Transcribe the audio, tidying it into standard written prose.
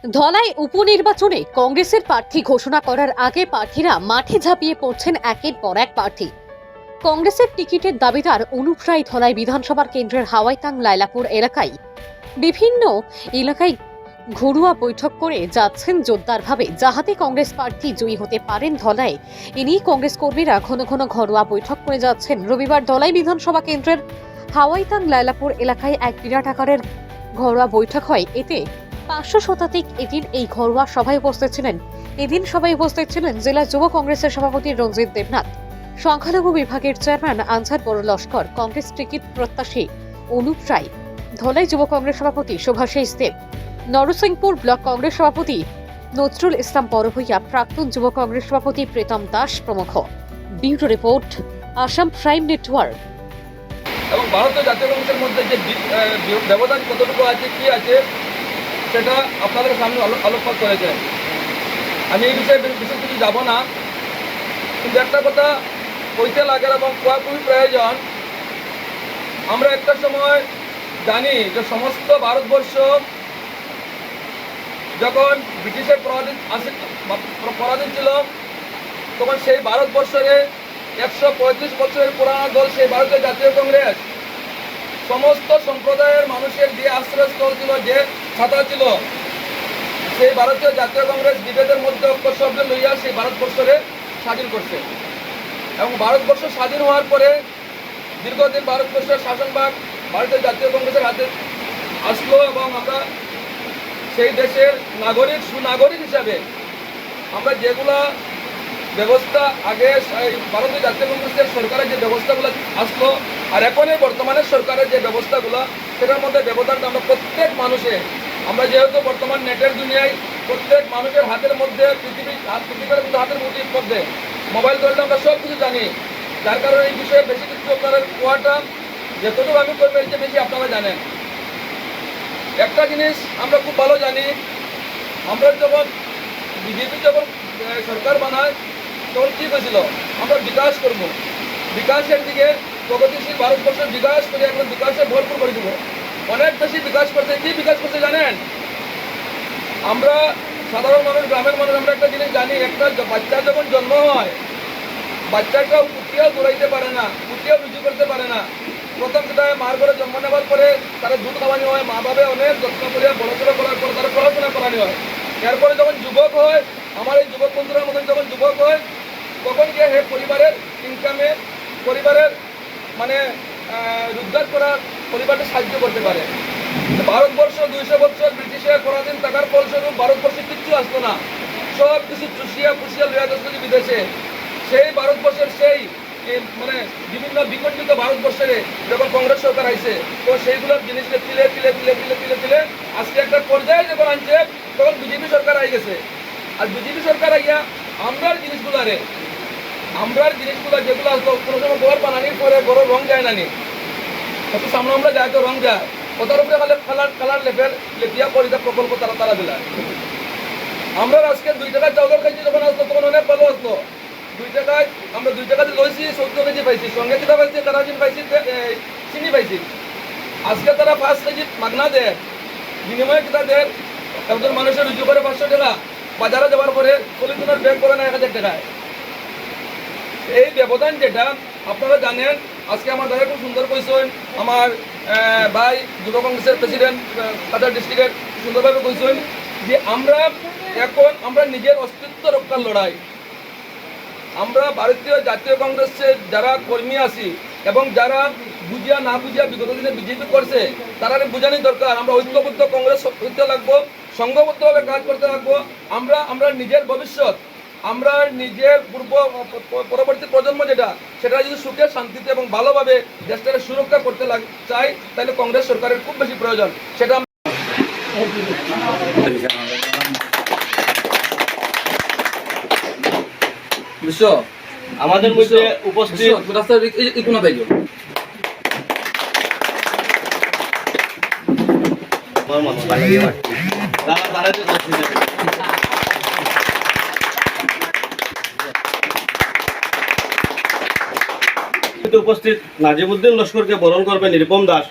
ধলাই উপনির্বাচনে কংগ্রেসের প্রার্থী ঘোষণা করার আগে প্রার্থীরা মাঠে ঝাঁপিয়ে পড়ছেন একের পর এক প্রার্থী। কংগ্রেসের টিকিটের দাবিদার অনুপ রায় ধলাই বিধানসভার কেন্দ্রের হাওয়াইতাং লাইলাপুর এলাকায় বিভিন্ন এলাকায় ঘরোয়া বৈঠক করে যাচ্ছেন জোরদারভাবে, যাহাতে কংগ্রেস প্রার্থী জয়ী হতে পারেন ধলাই। এ নিয়ে কংগ্রেস কর্মীরা ঘন ঘন ঘরোয়া বৈঠক করে যাচ্ছেন। রবিবার ধলাই বিধানসভা কেন্দ্রের হাওয়াইতাং লাইলাপুর এলাকায় এক বিরাট আকারের ঘরোয়া বৈঠক হয়। এতে 500 শতাধিক এদিন এই ঘরোয়া সভায় উপস্থিত ছিলেন। এদিন সভায় উপস্থিত ছিলেন জেলা যুব কংগ্রেসের সভাপতি রঞ্জিত দেবনাথ, সংখ্যালঘু বিভাগের চেয়ারম্যান আনসার বড় লস্কর, কংগ্রেস টিকিট প্রত্যাশী অনুপ রায়, ধলাই যুব কংগ্রেস সভাপতি শুভাশিস দেব, নরসিংপুর ব্লক কংগ্রেস সভাপতি নজরুল ইসলাম বড়ভূইয়া, প্রাক্তন যুব কংগ্রেস সভাপতি প্রীতম দাস প্রমুখ। Bureau report, Assam prime network. এবং ভারতীয় জাতীয় কংগ্রেসের মধ্যে যে ব্যবধান কতটুকু আছে, কি আছে, সেটা আপনাদের সামনে আলোকপাত করেছে। আমি এই বিষয়ে বিশেষ কিছু যাব না, কিন্তু একটা কথা কইতে লাগে এবং কোয়া খুবই প্রয়োজন। আমরা একটা সময় জানি যে সমস্ত ভারতবর্ষ যখন ব্রিটিশের পরাধীন ছিল, তখন সেই ভারতবর্ষে 135 বছরের পুরানো দল সেই ভারতীয় জাতীয় কংগ্রেস সমস্ত সম্প্রদায়ের মানুষের যে আশ্রয়স্থল ছিল, যে ছাতা ছিল, সেই ভারতীয় জাতীয় কংগ্রেস বিভেদের মধ্যে ঐক্যশব্দ লইয়া সেই ভারতবর্ষে স্বাধীন করছে। এবং ভারতবর্ষ স্বাধীন হওয়ার পরে দীর্ঘদিন ভারতবর্ষের শাসনভাগ ভারতীয় জাতীয় কংগ্রেসের হাতে আসলো এবং আমরা সেই দেশের সুনাগরিক হিসাবে আমরা যেগুলা ব্যবস্থা আগে ভারতীয় জাতীয় কংগ্রেসের সরকারের যে ব্যবস্থাগুলো আসলো আর এখনের বর্তমানের সরকারের যে ব্যবস্থাগুলো, সেটার মধ্যে ব্যবধানটা আমরা প্রত্যেক মানুষে, আমরা যেহেতু বর্তমান নেটের দুনিয়ায় প্রত্যেক মানুষের হাতের মধ্যে পৃথিবীর হাতের মুঠির মধ্যে মোবাইল ধরলে আমরা সব কিছু জানি, যার কারণে এই বিষয়ে বেশি কিছু আপনারা কোয়াটা যতটুকু আমি করবো এর চেয়ে বেশি আপনারা জানেন। একটা জিনিস আমরা খুব ভালো জানি, আমরা যখন বিজেপি যখন সরকার বানায় তখন কী হয়েছিল, আমরা বিকাশ করব, বিকাশের দিকে প্রগতিশীল ভারতবর্ষের বিকাশ করে একদম বিকাশে ভরপুর করে দেবো। অনেক বেশি বিকাশ করছে। কী বিকাশ করছে জানেন? আমরা সাধারণ মানুষ, গ্রামের মানুষ, আমরা একটা জিনিস জানি, একটা বাচ্চা যখন জন্ম হয়, বাচ্চাটাও কুটিয়াও দৌড়াইতে পারে না, কুটিয়াও রুজু করতে পারে না। প্রথম যেটা মার ঘরে জন্ম নেওয়ার পরে তারা দুধ খাওয়ানো হয়, মা বাবা অনেক যত্ন করে বড়সড়ো করার পর তারা পড়াশোনা করানো হয়। এরপরে যখন যুবক হয়, আমার এই যুবক বন্ধুরা মতন যখন যুবক হয়, তখন গিয়ে পরিবারের ইনকামে পরিবারের মানে রোজগার করার পরিবারকে সাহায্য করতে পারে। ভারতবর্ষ 200 বছর ব্রিটিশের পরাধীন থাকার ফলস্বরূপ ভারতবর্ষে কিচ্ছু আসতো না, সব কিছু চুষিয়া ফুসিয়া লইয়া আসতো বিদেশে। সেই ভারতবর্ষের সেই মানে বিভিন্ন বিকশিত ভারতবর্ষে যখন কংগ্রেস সরকার আইছে, তো সেইগুলোর জিনিসকে তিলে তিলে তিলে তিলে তিলে তিলে আজকে একটা পর্যায়ে যখন আনছে, তখন বিজেপি সরকার আই গেছে। আর বিজেপি সরকার আইয়া আমরার জিনিসগুলো যেগুলো আসতো কোনো সময় গোবর বানানির পরে বড় রং যায় না, কত সামনে আমরা যাই তো রং যায়, ওটার উপরে কালার লেপিয়া পরিতা প্রকল্প তারা দিলাম। আমরা আজকে 2 টাকায় চাউল খাইছি, যখন আসতো তখন অনেক ভালো আসতো। 2 টাকায় আমরা 2 টাকাতে লইছি 14 কেজি পাইছি, সঙ্গে কিতা পাইছি, কেরাজিন পাইছি, চিনি পাইছি। আজকে তারা 5 কেজি মাগনা দেয়, বিনিময়ে কিতা দেয়, একজন মানুষের রুজু করে 500 টাকা, বাজারে যাওয়ার পরে পলিথিনের ব্যাগ করে না 1000 টাকায়। এই ব্যবধান যেটা আপনারা জানেন, আজকে আমার দাদা খুব সুন্দর কইছেন, আমার ভাই যুব কংগ্রেসের প্রেসিডেন্ট কাছাড় ডিস্ট্রিক্টের সুন্দরভাবে কইছেন যে আমরা নিজের অস্তিত্ব রক্ষার লড়াই। আমরা ভারতীয় জাতীয় কংগ্রেসের যারা কর্মী আছি এবং যারা বুঝিয়া না বুঝিয়া বিগত দিনে বিজেপি করছে, তারা বুঝানি দরকার। আমরা ঐক্যবদ্ধ কংগ্রেস হইতে লাগবো, সংঘবদ্ধভাবে কাজ করতে লাগবো। আমরা নিজের ভবিষ্যৎ, আমরা নিজের পরবর্তী প্রজন্ম সেটা যদি সুখে শান্তিতে এবং ভালোভাবে দেশটাকে সুরক্ষা করতে চাই, তাহলে কংগ্রেস সরকারের খুব বেশি প্রয়োজন। সেটা আমাদের মধ্যে উপস্থিত উপস্থিত নাজিমউদ্দিন লস্করকে বরণ করবে নিরুপম দাস,